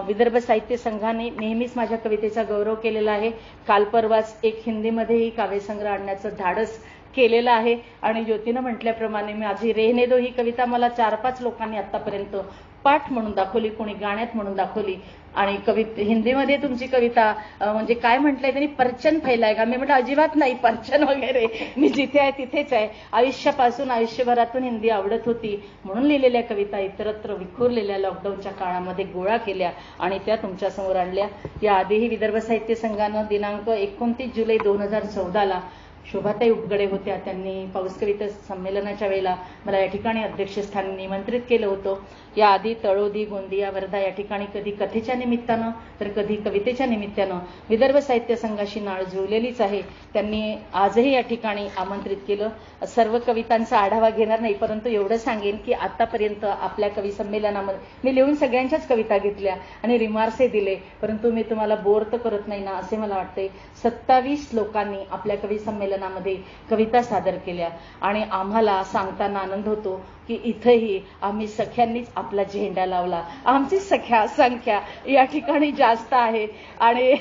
विदर्भ साहित्य संघाने नेहमीच माझ्या कवितेचा गौरव केलेला आहे. काल परवाच एक हिंदीमध्येही काव्यसंग्रह आणण्याचं धाडस केलेलं आहे. आणि ज्योतीनं म्हटल्याप्रमाणे माझी रेहने दो ही कविता मला 4-5 लोकांनी आतापर्यंत पाठ म्हणून दाखवली, कोणी गाण्यात म्हणून दाखवली. आणि हिंदीमध्ये तुमची कविता म्हणजे काय म्हटलंय त्यांनी, परचन फैलायगा. मी म्हटलं अजिबात नाही, परचन वगैरे, मी जिथे आहे तिथेच आहे. आयुष्यापासून आयुष्यभरातून हिंदी आवडत होती म्हणून लिहिलेल्या कविता इतरत्र विखुरलेल्या लॉकडाऊनच्या काळामध्ये गोळा केल्या आणि त्या तुमच्यासमोर आणल्या. याआधीही विदर्भ साहित्य संघानं दिनांक 29 जुलै 2014 शोभाताई उपगडे होत्या, त्यांनी पाऊस कविता संमेलनाच्या वेळेला मला या ठिकाणी अध्यक्षस्थानी निमंत्रित केलं होतं. याआधी तळोदी, गोंदिया, वर्धा या ठिकाणी कधी कथेच्या निमित्तानं तर कधी कवितेच्या निमित्तानं विदर्भ साहित्य संघाशी नाळ जुळलेलीच आहे. त्यांनी आजही या ठिकाणी आमंत्रित केलं. सर्व कवितांचा आढावा घेणार नाही, परंतु एवढं सांगेन की आतापर्यंत आपल्या कवी संमेलनामध्ये मी लिहून सगळ्यांच्याच कविता घेतल्या आणि रिमार्क्सही दिले, परंतु मी तुम्हाला बोर तर करत नाही ना असे मला वाटते. 27 लोकांनी आपल्या कवी संमेलन संमेलनामध्ये कविता सादर केल्या आणि आम्हाला सांगताना आनंद होतो की इथंही आम्ही सख्यांनीच आपला झेंडा लावला. आमची सख्या संख्या या ठिकाणी जास्त आहे आणि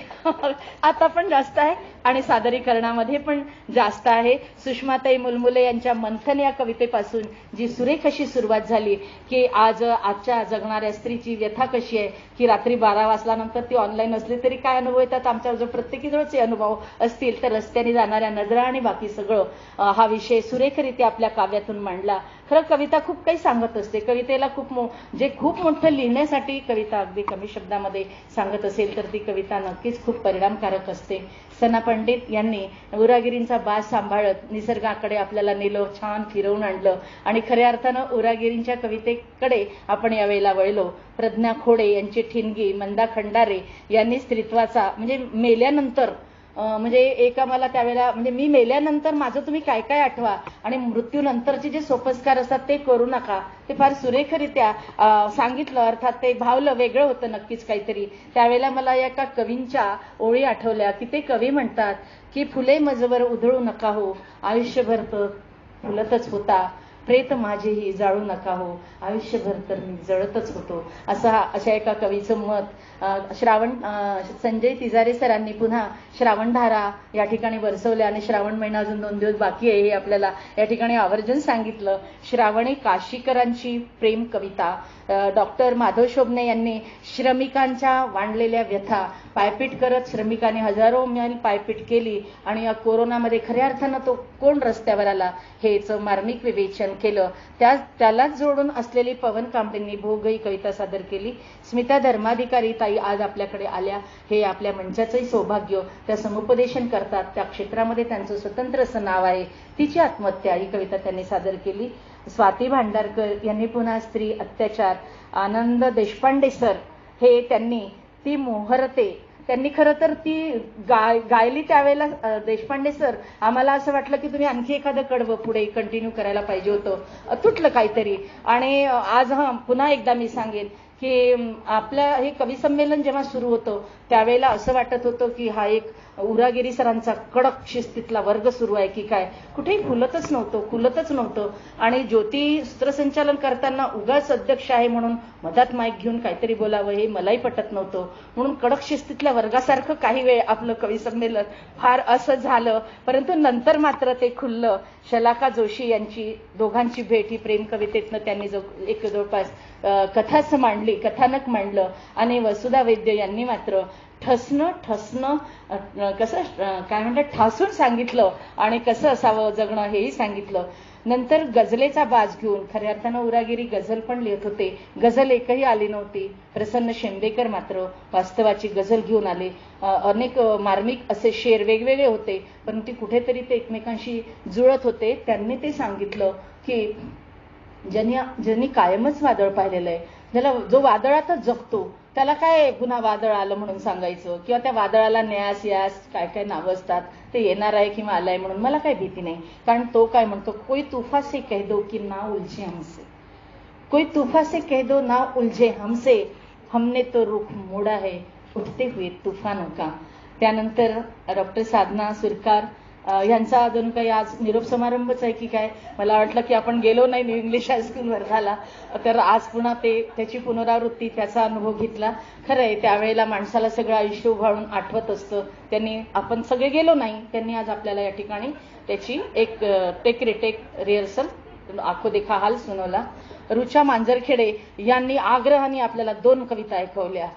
आता पण जास्त आहे आणि सादरीकरणामध्ये पण जास्त आहे. सुषमाताई मुलमुले यांच्या मंथन या कवितेपासून जी सुरेख अशी सुरुवात झाली की आजच्या जगणाऱ्या स्त्रीची व्यथा कशी आहे की रात्री 12 वाजल्यानंतर ती ऑनलाईन असली तरी काय अनुभव येतात, आमच्याजवळ प्रत्येकीजवळचे अनुभव असतील तर रस्त्याने जाणाऱ्या नजरा आणि बाकी सगळं हा विषय सुरेखरित्या आपल्या काव्यातून मांडला. खरं कविता खूप काही सांगत असते. कवितेला खूप मोठं लिहिण्यासाठी कविता अगदी कमी शब्दामध्ये सांगत असेल तर ती कविता नक्कीच खूप परिणामकारक असते. सना पंडित यांनी उरागिरींचा बाज सांभाळत निसर्गाकडे आपल्याला नेलं, छान फिरवून आणलं आणि खऱ्या अर्थानं उरागिरींच्या कवितेकडे आपण यावेळेला वळलो. प्रज्ञा खोडे यांची ठिणगी, मंदा खंडारे यांनी स्त्रीत्वाचा म्हणजे मेल्यानंतर म्हणजे एक आम्हाला त्यावेळेला म्हणजे मी मेल्यानंतर माझं तुम्ही काय काय आठवा आणि मृत्यूनंतरचे जे सोपस्कार असतात ते करू नका, ते फार सुरेखरित्या सांगितलं. अर्थात ते भावलं वेगळं होतं नक्कीच काहीतरी. त्यावेळेला मला या एका कवींच्या ओळी आठवल्या की ते कवी म्हणतात की फुले मजवर उधळू नका हो, आयुष्यभर तर फुलतच होता, प्रेत माझेही जाळू नका हो, आयुष्यभर तर मी जळतच होतो. अशा एका कवीचं मत संजय तिजारे सरांनी पुन्हा श्रावणधारा या ठिकाणी बरसवल्या आणि श्रावण महिना अजून 2 दिवस बाकी आहे हे आपल्याला या ठिकाणी आवर्जून सांगितलं. श्रावणी काशीकरांची प्रेम कविता, डॉक्टर माधव शोभने यांनी श्रमिकांच्या वांडलेल्या व्यथा पायपीट करत श्रमिकांनी हजारो मैल पायपीट केली आणि या कोरोनामध्ये खऱ्या अर्थानं तो कोण रस्त्यावर आला हेच मार्मिक विवेचन केलं. त्यालाच जोडून असलेली पवन कांबळेंनी भोग ही कविता सादर केली. स्मिता धर्माधिकारी ताई आज आपल्याकडे आल्या हे आपल्या मंचाचंही सौभाग्य. त्या समुपदेशन करतात, त्या क्षेत्रामध्ये त्यांचं स्वतंत्र असं नाव आहे. तिची आत्महत्या ही कविता त्यांनी सादर केली. स्वाती भांडारकर यांनी पुन्हा स्त्री अत्याचार, आनंद देशपांडे सर हे त्यांनी ती मोहरते त्यांनी खरं तर ती गायली त्यावेळेला देशपांडे सर आम्हाला असं वाटलं की तुम्ही आणखी एखादं कडवं पुढे कंटिन्यू करायला पाहिजे होतं, तुटलं काहीतरी. आणि आज पुन्हा एकदा मी सांगेन की आपलं हे कवी संमेलन जेव्हा सुरू होतं त्यावेळेला असं वाटत होतं की हा एक उरागिरी सरांचा कडक शिस्तीतला वर्ग सुरू आहे की काय, कुठेही खुलतच नव्हतं. आणि ज्योती सूत्रसंचालन करताना उगाच अध्यक्ष आहे म्हणून मधात माईक घेऊन काहीतरी बोलावं हे मलाही पटत नव्हतं. म्हणून कडक शिस्तीतल्या वर्गासारखं काही वेळ आपलं कवी संमेलन फार असं झालं, परंतु नंतर मात्र ते खुललं. शलाका जोशी यांची दोघांची भेट ही प्रेम कवितेतनं त्यांनी एक जवळपास कथानक मांडलं. आणि वसुधा वैद्य यांनी मात्र ठसणं कसं काय म्हणतात ठासून सांगितलं आणि कसं असावं जगणं हेही सांगितलं. नंतर गझलेचा बाज घेऊन खऱ्या अर्थानं उरागिरी गझल पण लिहित होते. गझल एकही आली नव्हती. प्रसन्न शेंबेकर मात्र वास्तवाची गझल घेऊन आले. अनेक मार्मिक असे शेर वेगवेगळे होते, परंतु कुठेतरी ते एकमेकांशी जुळत होते. त्यांनी ते सांगितलं की ज्यांनी कायमच वादळ पाहिलेलं आहे, ज्याला जो वादळातच जगतो त्याला काय पुन्हा वादळ आलं म्हणून सांगायचं, किंवा त्या वादळाला न्यास यास काय काय नावं असतात, ते येणार आहे किंवा आलाय म्हणून मला काही भीती नाही. कारण तो काय म्हणतो, कोई तूफा से कह दो कि ना उलझे हमसे, कोई तूफा से कह दो ना उलझे हमसे, हमने तो रुख मोडा है उठते हुए तूफानों का. त्यानंतर डॉक्टर साधना सुरकार यांचा अजून काही आज निरोप समारंभच आहे की काय, मला वाटलं की आपण गेलो नाही न्यू इंग्लिश हायस्कूलवर झाला, तर आज पुन्हा त्याची पुनरावृत्ती, त्याचा अनुभव घेतला. खरं आहे त्यावेळेला माणसाला सगळं आयुष्य उभारून आठवत असतं. आपण सगळे गेलो नाही, त्यांनी आज आपल्याला या ठिकाणी त्याची एक टेक रिहर्सल आखो देखा हाल सुनवला. रुचा मांजरखेडे यांनी आग्रहाने आपल्याला 2 कविता ऐकवल्या,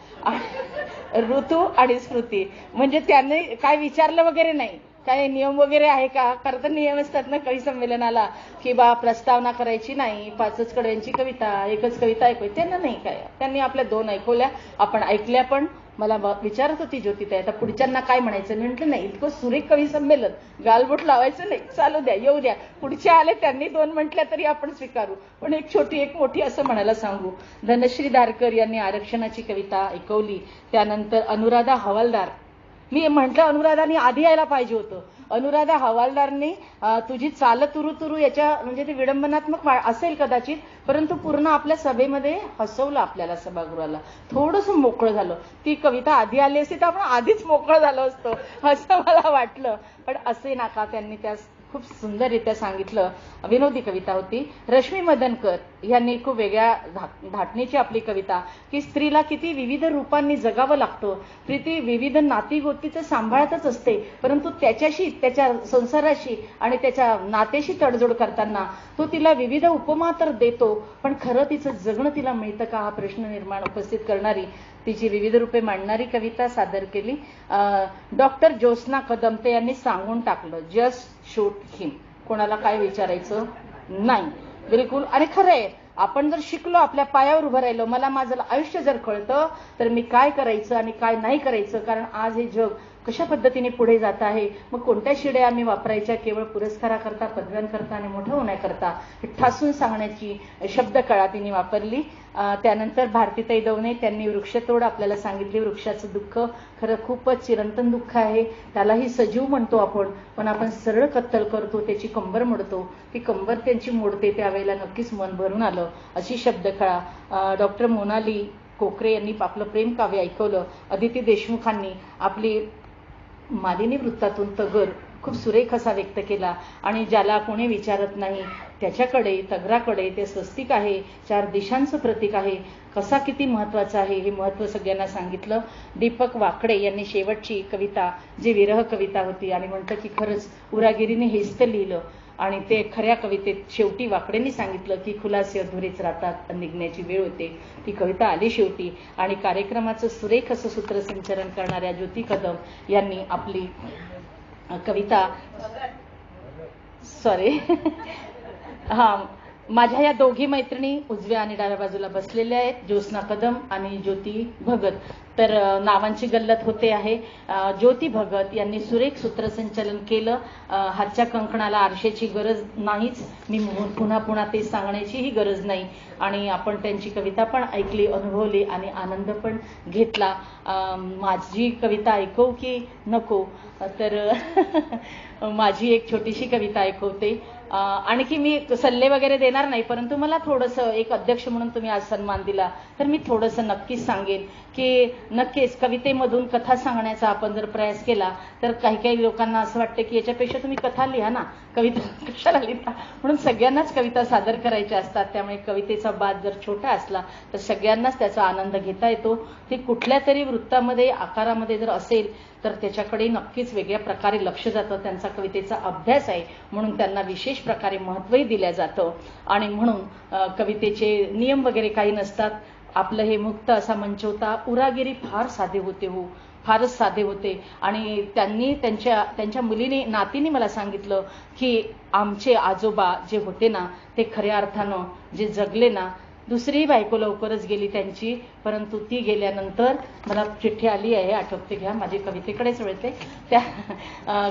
ऋतू आणि स्मृती. म्हणजे त्यांनी काय विचारलं वगैरे नाही, काय नियम वगैरे आहे का, खरं तर नियम असतात ना कवी संमेलनाला की प्रस्तावना करायची नाही, 5च कडव्यांची कविता, 1च कविता ऐकवायची. त्यांना नाही काय, त्यांनी आपल्या 2 ऐकवल्या, आपण ऐकल्या पण. मला विचारत होती ज्योतिताई आता पुढच्यांना काय म्हणायचं, मी म्हटलं नाही इतकं सुरेख कवी संमेलन गालबोट लावायचं नाही, चालू द्या येऊ द्या, पुढच्या आले त्यांनी 2 म्हटल्या तरी आपण स्वीकारू, पण एक छोटी एक मोठी असं म्हणायला सांगू. धनश्री धारकर यांनी आरक्षणाची कविता ऐकवली. त्यानंतर अनुराधा हवालदार मी म्हटलं अनुराधाने आधी यायला पाहिजे होतं. अनुराधा हवालदारने तुझी चालत तुरु तुरु याच्या म्हणजे ते विडंबनात्मक असेल कदाचित, परंतु पूर्ण आपल्या सभेमध्ये हसवलं आपल्याला, सभागृहाला थोडंसं मोकळं झालं. ती कविता आधी आली असती तर आपण आधीच मोकळं झालो असतो असं मला वाटलं. पण असे नाका, त्यांनी त्या खूप सुंदररित्या सांगितलं. विनोदी कविता होती. रश्मी मदनकर यांनी खूप वेगळ्या धाटणीची आपली कविता, की स्त्रीला किती विविध रूपांनी जगावं लागतं, प्रीती विविध नाती गोतीचं सांभाळतच असते, परंतु त्याच्याशी, त्याच्या संसाराशी आणि त्याच्या नात्याशी तडजोड करताना तो तिला विविध उपमा तर देतो, पण खरं तिचं जगणं तिला मिळतं का हा प्रश्न निर्माण उपस्थित करणारी, तिची विविध रूपे मांडणारी कविता सादर केली. डॉक्टर ज्योत्स्ना कदमते यांनी सांगून टाकलं, जस्ट शूट हिम. कोणाला काय विचारायचं नाही, बिलकुल. आणि खरं आहे, आपण जर शिकलो, आपल्या पायावर उभं राहिलो, मला माझं आयुष्य जर कळतं तर मी काय करायचं आणि काय नाही करायचं, कारण आज हे जग कशा पद्धतीने पुढे जात आहे. मग कोणत्या शिड्या आम्ही वापरायच्या, केवळ पुरस्काराकरता, पदव्यांकरता आणि मोठं होण्याकरता, हे ठासून सांगण्याची शब्दकळा तिने वापरली. त्यानंतर भारतीताई दवणे, त्यांनी वृक्षतोड आपल्याला सांगितली. वृक्षाचं दुःख खरं खूपच चिरंतन दुःख आहे, त्यालाही सजीव म्हणतो आपण, पण आपण सरळ कत्तल करतो, त्याची कंबर मोडतो. ती कंबर त्यांची मोडते त्यावेळेला नक्कीच मन भरून आलं, अशी शब्दकळा. डॉक्टर मोनाली कोकरे यांनी आपलं प्रेम काव्य ऐकवलं. अदिती देशमुखांनी आपली मालिनी वृत्तातून तगर खूप सुरेख असा व्यक्त केला. आणि ज्याला कोणी विचारत नाही त्याच्याकडे, तगराकडे ते स्वस्तिक आहे, 4 दिशांचं प्रतीक आहे, कसा किती महत्वाचा आहे हे महत्व सगळ्यांना सांगितलं. दीपक वाकडे यांनी शेवटची कविता, जी विरह कविता होती, आणि म्हणतं की खरंच उरागिरीने हेच तर लिहिलं. आणि ते खऱ्या कवितेत शेवटी वाकडेंनी सांगितलं की खुलासे अधुरेच राहतात, निघण्याची वेळ होते. ती कविता आली शेवटी. आणि कार्यक्रमाचं सुरेख असं सूत्रसंचलन करणाऱ्या ज्योती कदम यांनी आपली कविता, सॉरी माझ्या या दोघी मैत्रिणी उजव्या आणि डाव्या बाजूला बसलेल्या आहेत, ज्योत्स्ना कदम आणि ज्योती भगत. तर नावांची गल्लत होते आहे. ज्योती भगत यांनी सुरेख सूत्रसंचलन केलं. हातच्या कंकणाला आरशेची गरज नाहीच, मी पुन्हा पुन्हा ते सांगण्याचीही गरज नाही. आणि आपण त्यांची कविता पण ऐकली, अनुभवली आणि आनंद पण घेतला. माझी कविता ऐकवू की नको? तर माझी एक छोटीशी कविता ऐकवते. आणखी मी सल्ले वगैरे देणार नाही, परंतु मला थोडंसं, एक अध्यक्ष म्हणून तुम्ही आज सन्मान दिला तर मी थोडंसं नक्कीच सांगेन की नक्कीच कवितेमधून कथा सांगण्याचा आपण जर प्रयास केला तर काही काही लोकांना असं वाटतं की याच्यापेक्षा तुम्ही कथा लिहा ना, कविता कशाला लिहिता, म्हणून सगळ्यांनाच कविता सादर करायच्या असतात. त्यामुळे कवितेचा बाद जर छोटा असला तर सगळ्यांनाच त्याचा आनंद घेता येतो. ती कुठल्या तरी वृत्तामध्ये, आकारामध्ये जर असेल तर त्याच्याकडे नक्कीच वेगळ्या प्रकारे लक्ष जातं. त्यांचा कवितेचा अभ्यास आहे म्हणून त्यांना विशेष प्रकारे महत्त्वही दिलं जातं. आणि म्हणून कवितेचे नियम वगैरे काही नसतात. आपलं हे मुक्त असा मंच होता. उरागिरी फार साधे होते, हो फारच साधे होते. आणि त्यांनी त्यांच्या मुलीने, नातीने मला सांगितलं की आमचे आजोबा जे होते ना ते खऱ्या अर्थानं जे जगले ना, दुसरीही बायको लवकरच गेली त्यांची, परंतु ती गेल्यानंतर मला चिठ्ठी आली आहे, आठवते घ्या, माझी कवितेकडेच वळते,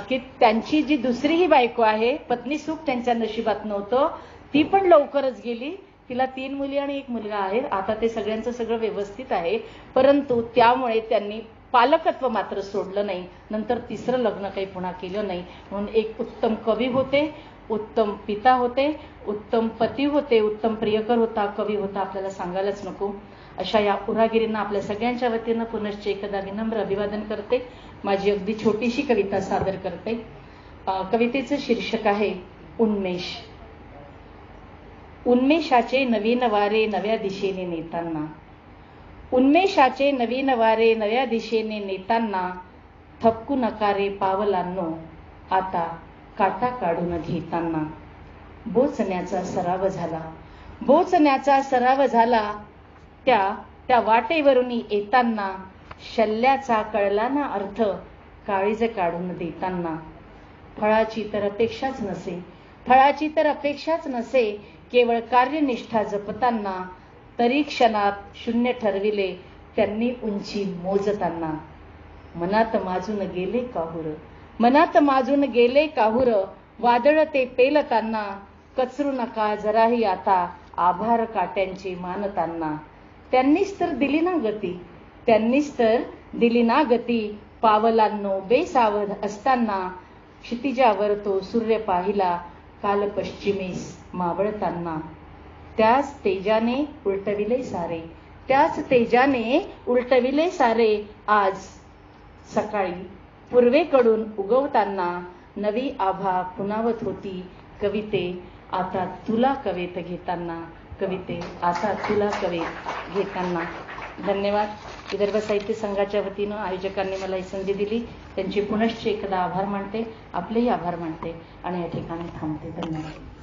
की त्यांची जी दुसरीही बायको आहे, पत्नी सुख त्यांच्या नशिबात नव्हतं, ती पण लवकरच गेली. तिला 3 मुली आणि 1 मुलगा आहे. आता ते सगळ्यांचं सगळं व्यवस्थित आहे, परंतु त्यामुळे त्यांनी पालकत्व मात्र सोडलं नाही. नंतर 3रं लग्न काही पुन्हा केलं नाही. म्हणून एक उत्तम कवी होते, उत्तम पिता होते, उत्तम पती होते, उत्तम प्रियकर होता, कवी होता, आपल्याला सांगायलाच नको. अशा या उरागिरींना आपल्या सगळ्यांच्या वतीनं पुनश्च एकदा विनम्र अभिवादन करते. माझी अगदी छोटीशी कविता सादर करते. कवितेचं शीर्षक आहे उन्मेष. उन्मेषाचे नवीन वारे नव्या दिशेने नेताना, उन्मेषाचे नवीन वारे नव्या दिशेने नेताना, थपकू नका रे पावलांनो आता काटा काढून घेताना. बोचण्याचा सराव झाला, बोचण्याचा सराव झाला, त्या वाटेवरून येताना, शल्ल्याचा कळला ना अर्थ काळीज काढून देताना. फळाची तर अपेक्षाच नसे, फळाची तर अपेक्षाच नसे, केवळ कार्यनिष्ठा जपताना, तरी क्षणात शून्य ठरविले त्यांनी उंची मोजताना. मनात माजून गेले काहूर, मनात माजून गेले काहूर, वादळ ते पेलताना, कचरू नका जराही आता आभार काट्यांचे मानताना. त्यांनीच तर दिली ना गती, त्यांनीच तर दिली ना गती, पावलांनो बेसावध असताना क्षितिजावर तो सूर्य पाहिला काल पश्चिमेस मावळताना. त्याच तेजाने उलटविले सारे, त्याच तेजाने उलटविले सारे. आज सकाळी पूर्वेकडून उगवताना नवी आभा खुणावत होती कविते आता तुला कवेत घेताना, कविते आता तुला कवेत घेताना. धन्यवाद. विदर्भ साहित्य संघाच्या वतीनं आयोजकांनी मला ही संधी दिली, त्यांचे पुनश्च एकदा आभार मानते, आपलेही आभार मानते आणि या ठिकाणी थांबते. धन्यवाद.